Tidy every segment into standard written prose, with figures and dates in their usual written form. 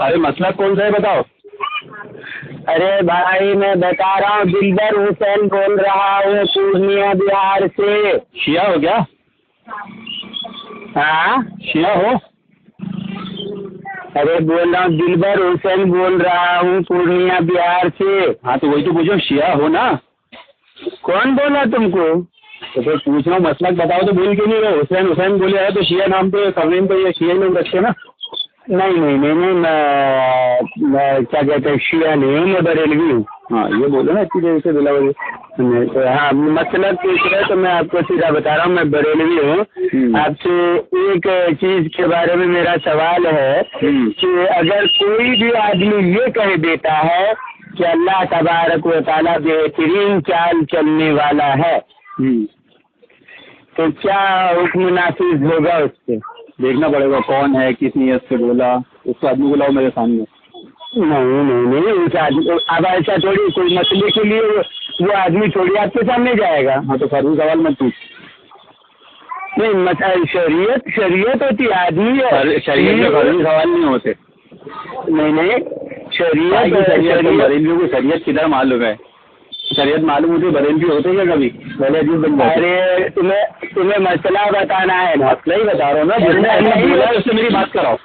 ارے مسئلہ کون سا ہے بتاؤ؟ ارے بھائی میں بتا رہا ہوں، دلبر حسین بول رہا ہوں پورنیہ بہار سے۔ شیعہ ہو کیا؟ ہاں شیعہ ہو؟ ارے بول رہا ہوں دلبر حسین بول رہا ہوں پورنیہ بہار سے۔ ہاں تو وہی تو پوچھو، شیعہ ہو نا؟ کون بولا تم کو؟ تو پھر پوچھ رہا ہوں مسلک بتاؤ تو بول کیوں نہیں رہے؟ حسین حسین بولے ہے تو شیعہ نام پہ سرنیم پہ یہ شیعہ لوگ رکھتے نا۔ نہیں میں کیا کہتے ہیں، شیعہ نہیں ہوں، میں بریلوی ہوں۔ ہاں یہ بولو نا اچھی طرح سے بلا وجہ۔ ہاں مسئلہ پوچھ رہے تو میں آپ کو سیدھا بتا رہا ہوں، میں بریلوی ہوں۔ آپ سے ایک چیز کے بارے میں میرا سوال ہے کہ اگر کوئی بھی آدمی یہ کہہ دیتا ہے کہ اللہ تبارک و تعالیٰ بہترین چال چلنے والا ہے تو کیا حکم نافذ ہوگا اس سے؟ دیکھنا پڑے گا کون ہے، کس نیت سے بولا، اس کو آدمی کو لاؤ میرے سامنے۔ نہیں اس آدمی اب ایسا تھوڑی کوئی مسئلے کے لیے وہ آدمی تھوڑی آپ کے سامنے جائے گا۔ ہاں تو فرضی سوال مت پوچھ۔ نہیں شریعت ہوتی ہے، آدمی ہے، شریعت میں فرضی سوال نہیں ہوتے۔ نہیں شریعت بریلویوں کو شریعت کدھر معلوم ہے؟ شریعت معلوم ہوتی ہے بریلوی ہوتے کیا کبھی؟ پہلے عجیب بن جاتے۔ ارے تمہیں مسئلہ بتانا ہے نا، مسئلہ ہی بتا رہا ہوں نا، جس نے بولا ہے اس سے میری بات کراؤ۔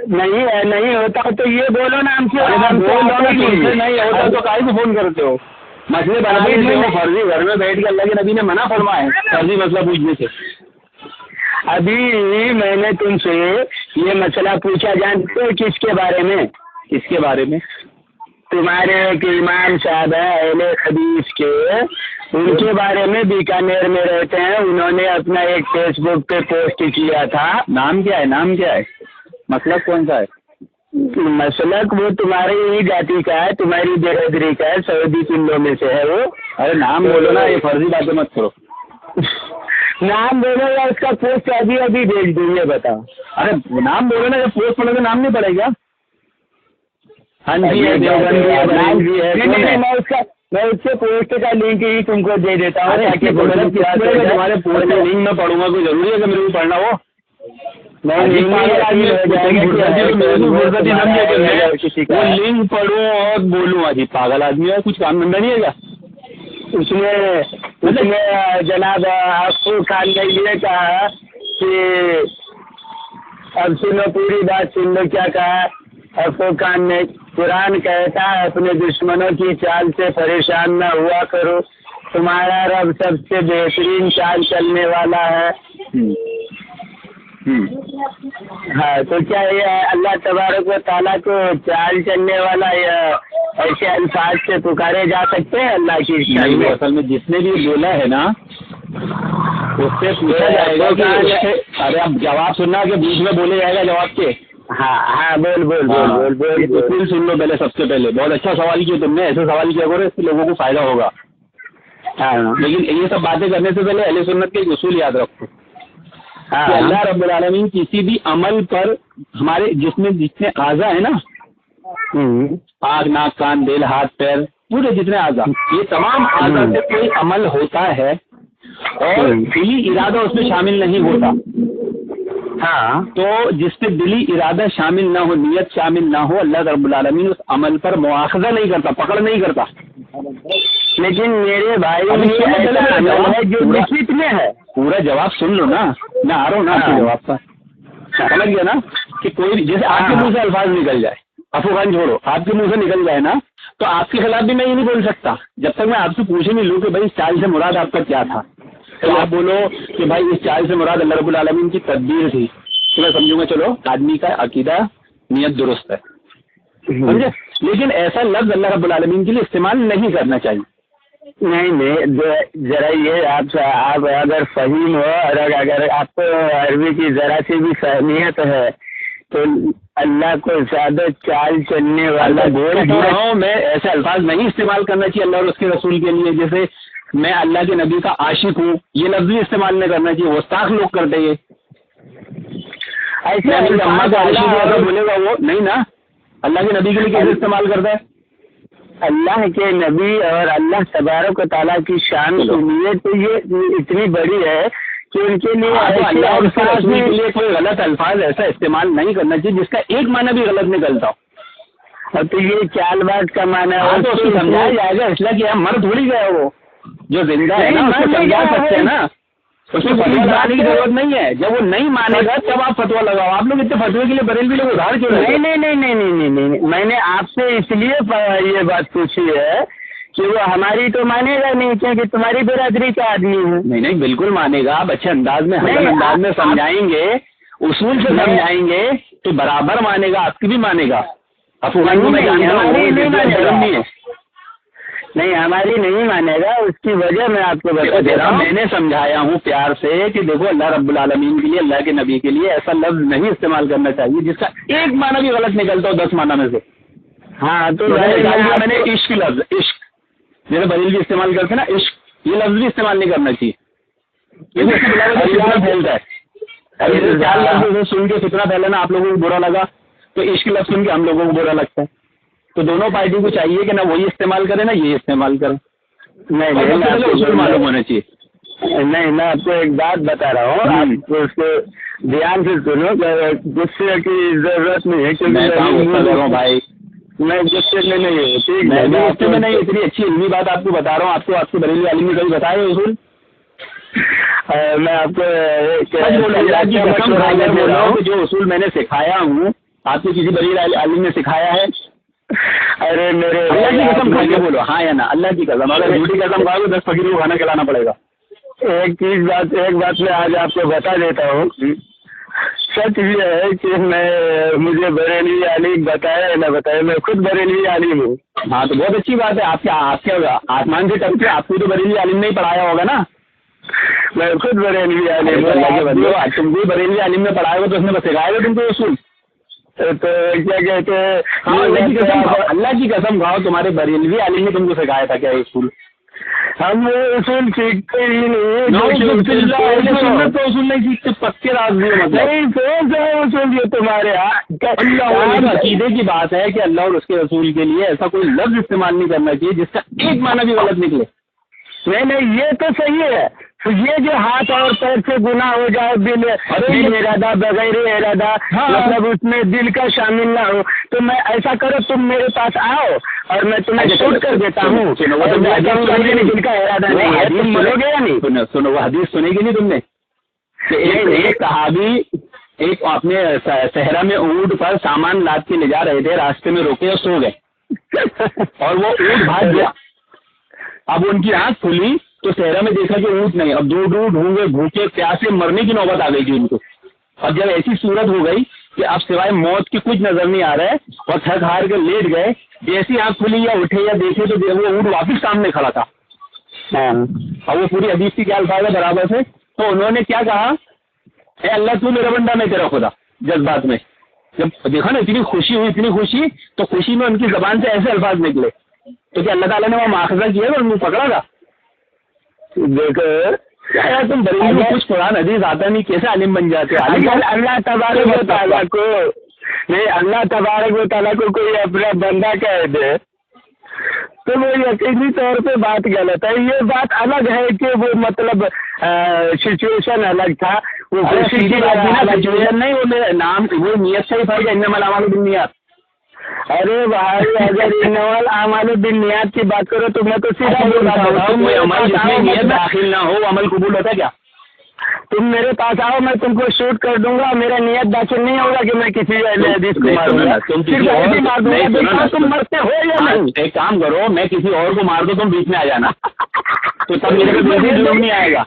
نہیں ہوتا تو یہ بولو نا ہم سے۔ نہیں ہوتا تو کاہے کو فون کرتے ہو؟ مسئلے بنا دیتے ہو فرضی، گھر میں بیٹھ کے اللہ کے نبی نے منع فرمایا ہے فرضی مسئلہ پوچھنے سے۔ ابھی میں نے تم سے یہ مسئلہ پوچھا، جانتے ہو کس کے بارے میں؟ کس کے بارے میں؟ تمہارے ایک امام صاحب ہیں اہل حدیث کے، ان کے بارے میں، بیکانیر میں رہتے ہیں، انہوں نے اپنا ایک فیس بک پہ پوسٹ کیا تھا۔ نام کیا ہے؟ مسلک کون سا ہے؟ مسلک وہ تمہاری ہی جاتی کا ہے، تمہاری برادری کا ہے، سعودی پنڈوں میں سے ہے وہ۔ ارے نام بولو نا، یہ فرضی باتیں مت کرو۔ نام بولو یا اس کا پوسٹ ابھی بھیج دوں گے، بتاؤ۔ ارے نام بولو نا، جب پوسٹ پڑھو تو نام نہیں پڑے گا؟ ہاں جی میں اس سے پوسٹ کا لنک ہی تم کو دے دیتا ہوں۔ تمہارے پوسٹ کا لنک میں پڑھوں گا، کوئی ضروری ہے کہ میرے کو پڑھنا ہو؟ لنک پڑھوں اور بولوں؟ عجیب پاگل آدمی ہے، کچھ کام دھندا نہیں ہے کیا؟ اس میں جناب افروز خان نے یہ کہا کہ اب سنو پوری بات سن لو، کیا کہا افروز خان نے؟ قرآن کہتا ہے اپنے دشمنوں کی چال سے پریشان نہ ہوا کرو، تمہارا رب سب سے بہترین چال چلنے والا ہے۔ ہاں تو کیا یہ اللہ تبارک و تعالیٰ کو چال چلنے والا ایسے الفاظ سے پکارے جا سکتے ہیں اللہ کی شان میں؟ اصل میں جس نے بھی بولا ہے نا اس سے پوچھا جائے گا کہ ارے اب جواب سننا کہ بیچ میں بولے جائے گا جواب کے۔ ہاں بول سن لو پہلے، سب سے پہلے بہت اچھا سوال کیا تم نے، ایسے سوال کیا کرو، اس سے لوگوں کو فائدہ ہوگا۔ ہاں لیکن یہ سب باتیں کرنے سے پہلے اہل سنت کے ایک اصول یاد رکھو کہ اللہ رب العالمین کسی بھی عمل پر ہمارے جس میں جتنے اعضاء ہیں نا، آنکھ ناک کان دل ہاتھ پیر پورے جتنے اعضاء، یہ تمام اعضاء سے کوئی عمل ہوتا ہے اور دلی ارادہ اس میں شامل نہیں ہوتا۔ ہاں تو جس پہ دلی ارادہ شامل نہ ہو، نیت شامل نہ ہو، اللہ رب العالمین اس عمل پر مواخذہ نہیں کرتا، پکڑ نہیں کرتا۔ لیکن میرے بھائی جو لکھت میں ہے، پورا جواب سن لو نا، میں آ رہا ہوں نا آپ کے جواب پر، سمجھ گیا نا؟ کہ کوئی بھی جیسے آپ کے منہ سے الفاظ نکل جائے، افغان چھوڑو، آپ کے منہ سے نکل جائے نا، تو آپ کے خلاف بھی میں یہ نہیں بول سکتا جب تک میں آپ سے پوچھے نہیں لوں کہ بھائی اس چال سے مراد آپ کا کیا تھا۔ تو آپ بولو کہ بھائی اس چال سے مراد اللہ رب العالمین کی تدبیر تھی، تو میں سمجھوں گا چلو آدمی کا عقیدہ نیت درست ہے، سمجھے؟ لیکن ایسا لفظ اللہ رب العالمین کے لیے استعمال نہیں کرنا چاہیے۔ نہیں ذرا یہ آپ اگر فہیم ہو اور اگر آپ کو عربی کی ذرا سی بھی فہمیت ہے تو اللہ کو زیادہ چال چلنے والا بول رہا ہوں میں، ایسے الفاظ نہیں استعمال کرنا چاہیے اللہ اور اس کے رسول کے لیے، جیسے میں اللہ کے نبی کا عاشق ہوں، یہ لفظ بھی استعمال نہیں کرنا چاہیے، گستاخ لوگ کرتے یہ ایسے اماں کا عاشق ہے بولے گا وہ نہیں نا، اللہ کے نبی کے لیے کیسے استعمال کرتا ہے؟ اللہ کے نبی اور اللہ تبارک و تعالیٰ کی شان تو یہ اتنی بڑی ہے कि उनके लिए तो ऐसे अल्लाह और उसके अल्फाज रसूल के में लिए कोई गलत अल्फाज ऐसा इस्तेमाल नहीं करना चाहिए जिसका एक माना भी गलत निकलता हो। और तो ये चालबाज का माना है। हाँ तो उसको समझाया जाएगा, इसलिए कि हम मर थोड़ी गए, वो जो जिंदा है ना उसको समझा सकते हैं ना, उसमें फतवा लगाने की जरूरत नहीं है। जब वो नहीं मानेगा तब आप फतवा लगाओ। आप लोग इतने फतवे के लिए बरेलवी लोग उधार क्यों लेते? नहीं, मैंने आपसे इसलिए ये बात पूछी है कि वो हमारी तो मानेगा नहीं, क्योंकि तुम्हारी बिरादरी का आदमी है। नहीं बिल्कुल मानेगा। आप अच्छे अंदाज में, हसन अंदाज में समझाएंगे, उसूल से समझाएंगे तो बराबर मानेगा, आपकी भी मानेगा। अफगान को मैं जानता हूँ, नहीं है। नहीं, हमारी नहीं मानेगा, उसकी वजह मैं आपको बता दे रहा हूँ। मैंने समझाया हूँ प्यार से कि देखो अल्लाह रब्बुल आलमीन के लिए, अल्लाह के नबी के लिए ऐसा लफ्ज नहीं इस्तेमाल करना चाहिए जिसका एक माना भी गलत निकलता हो 10 माना में से। हाँ तो मैंने इश्क लफ्ज, इश्क जैसे बरेलवी इस्तेमाल करते ना, इश्क, ये लफ्ज भी इस्तेमाल नहीं करना चाहिए। ये फितना फैलता है। अरे 4 लफ्ज सुन के फितना फैलाना आप लोगों को बुरा लगा, तो इश्क लफ्ज सुन के हम लोगों को बुरा लगता है। तो दोनों पार्टी को चाहिए कि ना वही इस्तेमाल करे ना ये इस्तेमाल करे। नहीं, उसूल मालूम होना चाहिए। नहीं, मैं आपको एक बात बता रहा हूँ, आप उसको ध्यान से सुनो। गुस्से की जरूरत नहीं है, क्योंकि भाई मैं गुस्से में नहीं हूँ। ठीक है, मैं गुस्से में नहीं, इतनी अच्छी इल्मी बात आपको बता रहा हूँ। आपको आपके बरेली आलिम ने कभी बताया उसूल? मैं आपको अल्लाह की कसम खाकर बोल रहा हूँ, जो उसूल मैंने सिखाया हूँ आपको किसी बरेली आलिम ने सिखाया है? अरे मेरे अल्लाह की कसम खा के बोलो, हाँ या ना? अल्लाह की कसम, अगर झूठी कसम खाओगे 10 फकीर को खाना खिलाना पड़ेगा। एक बात मैं आज आपको बता देता हूँ। सच ये है कि मुझे बरेली आलिम बताया या ना बताया, मैं खुद बरेली आलिम हूँ। हाँ तो बहुत अच्छी बात है। आपके आसमान से टप के आपको तो बरेली आलिम ने ही पढ़ाया होगा ना? मैं खुद बरेली आलिम हूँ। तुमको बरेली आलिम ने पढ़ाया होगा तो उसने बस सिखाया तुमको उसूल। तो क्या कहते हैं, अल्लाह की कसम खाओ, तुम्हारे बरेलवी आलिम ने तुमको सिखाया था क्या उसूल? हम उसूल सीखते ही नहीं। तो उसूल नहीं सीखते, पक्के राज़ी हो मतलब। नहीं, उसूल ये तुम्हारे अल्लाह अकीदे की बात है कि अल्लाह और उसके रसूल के लिए ऐसा कोई लफ्ज इस्तेमाल नहीं करना चाहिए जिसका एक माना भी गलत निकले। नहीं, ये तो सही है। तो ये जो हाथ और पैर से गुनाह हो जाए, बिल इरादा, बगैर इरादा, मतलब उसमें दिल का शामिल ना हो, तो मैं ऐसा करो, तुम मेरे पास आओ और मैं तुम्हें शूट कर देता हूँ। दिल का इरादा नहीं है, तुम मरोगे या नहीं? सुनो वो हदीस सुनेगी नहीं तुमने? एक सहाबी एक अपने सहरा में ऊँट पर सामान लाद के ले जा रहे थे, रास्ते में रोके और सो गए और वो ऊँट भाग गया। अब उनकी आंख खुली तो सहरा में देखा कि ऊँट नहीं। अब दूर दूर ढूंढे, भूखे प्यासे मरने की नौबत आ गई थी उनको। और जब ऐसी सूरत हो गई कि अब सिवाय मौत की कुछ नजर नहीं आ रहा है और थक हार के लेट गए, जैसी आंख खुली या उठे या देखे तो वो ऊँट वापिस सामने खड़ा था। और वो पूरी हदीस की क्या अल्फाज है बराबर से। तो उन्होंने क्या कहा, ए अल्लाह तू मेरा बंदा, मैं तेरा खुदा। जज्बात में जब देखा ना इतनी खुशी हुई, इतनी खुशी, तो खुशी में उनकी जबान से ऐसे अल्फाज निकले। तो क्या अल्लाह ताला ने वहाँ माखजा किया था, उनको पकड़ा था? देखो यार, तुम बरेली में कुछ कुरान हदीस आता नहीं, कैसे आलिम बन जाते? अल्लाह तबारक व तआला को नहीं, अल्लाह तबारक व तआला को कोई अपना बंदा कह दे तो वो यकीनी तौर पे बात गलत है। ये बात अलग है कि वो मतलब सिचुएशन अलग था, वो सिचुएशन नहीं, वो मेरा नाम, वो नियत से ही फर्क है। इन्नमल अमालु बिन्नियात। अरे भाई, अगर इन्नमल अमालु बिन्नियात की बात करो तो मैं तो सीधा कोई अमल जिसमें नियत दाखिल ना हो, अमल कबूल होता क्या? तुम मेरे पास आओ, मैं तुमको शूट कर दूंगा। मेरा नियत दाखिल नहीं होगा कि मैं किसी हदीस को मारूंगा। तुम मरते हो या नहीं? एक काम करो, मैं किसी और को मार दो, तुम बीच में आ जाना तो तब मेरे को जरूर नहीं आएगा।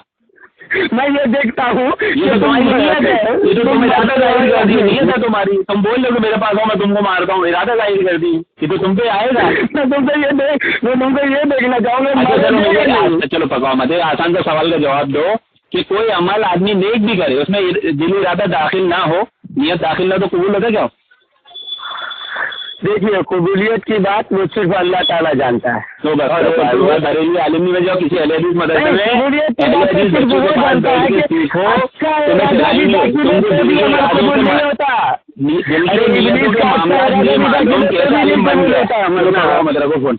मैं ये देखता हूँ ये तो तुम्हारी नियत है, ये तो तुम इरादा जाहिर कर दी, नियत है तुम्हारी। तुम बोल रहे हो मेरे पास आओ मैं तुमको मारता हूँ, इरादा जाहिर कर दी, ये तो तुम पे आएगा। मैं तुमसे ये देखना चाहूँगा। चलो पकाओ मत, आसान सा सवाल का जवाब दो कि कोई अमल आदमी नेक भी करे, उसमें दिली इरादा दाखिल ना हो, नियत दाखिल ना, तो कबूल होता क्या? देखिए, कबूलियत की बात वो सिर्फ अल्लाह ताला जानता है। तो बरेली आलिमी में जाओ, किसी अहले हदीस मदरसे में फोन